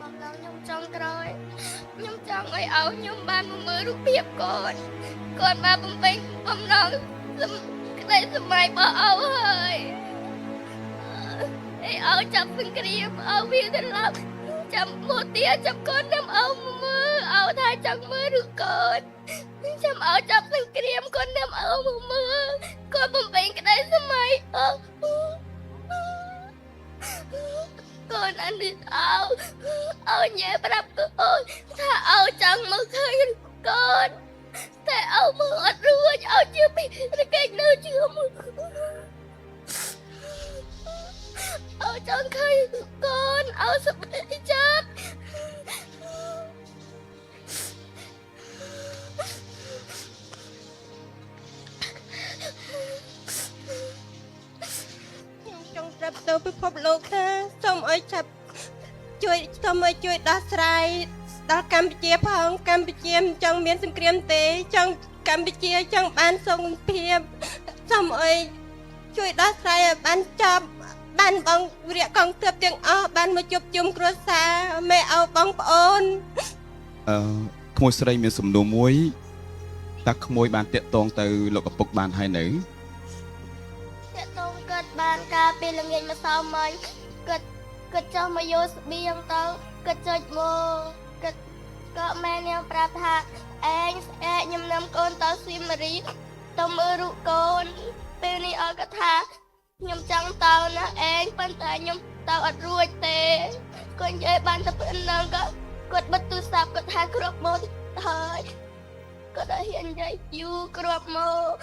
បងដល់ខ្ញុំចង់ក្រោយខ្ញុំចង់ឲ្យខ្ញុំបានមើលរូបភាពកូនបានបំពេញបំណងក្តីសម័យរបស់ហើយឲ្យចាប់សង្គ្រាមឲ្យវាទៅឡើងចាំមកទៀតចាំកូនខ្ញុំមើលថាចង់មើលឬកូនចាំឲ្យចាប់សង្គ្រាមកូនខ្ញុំមើលកូនបំពេញក្តីសម័យកូនអានេះឲ្យញ៉ែប្រាប់កូនថាចង់មើលឃើញកូនតែមើលអត់រួចជឿពីរកេចនៅជឿមួយចង់ឃើញកូនសប្បាយចិត្តខ្ញុំចង់ប្រាប់ទៅពិភពលោកថាសូមឲ្យចាប់ជួយដោះស្រាយដល់កម្ពុជាផងកម្ពុជាមិនចង់មានសង្គ្រាមទេចង់កម្ពុជាចង់បានសន្តិភាពសូមឲ្យជួយដោះស្រាយឲ្យបានចប់បានបងវិរៈកងទ័ពទាំងអស់បានមកជួបជុំគ្រួសារមេឪបងប្អូនក្មួយស្រីមានសំណួរមួយតើក្មួយបានតាក់ទងទៅលោកឪពុកបានហើយនៅតាក់ទងគាត់បានកាលពេលល្ងាចម្សិលមិញគាត់ចុះមកយកស្បៀងទៅគាត់ចុចមកក៏ម៉ែនាងប្រាប់ថាខ្ញុំនាំកូនទៅសៀមរាបទៅមើលរូបកូនពេលនេះគាត់ថាខ្ញុំចង់ទៅណាប៉ុន្តែខ្ញុំទៅអត់រួចទេគាត់និយាយបានតែប៉ុណ្្នឹងគាត់បិទទូរស័ព្ទគាត់ថាគ្រាប់មកហើយគាត់ឲ្យហ៊ាននិយាយយូរគ្រាប់មក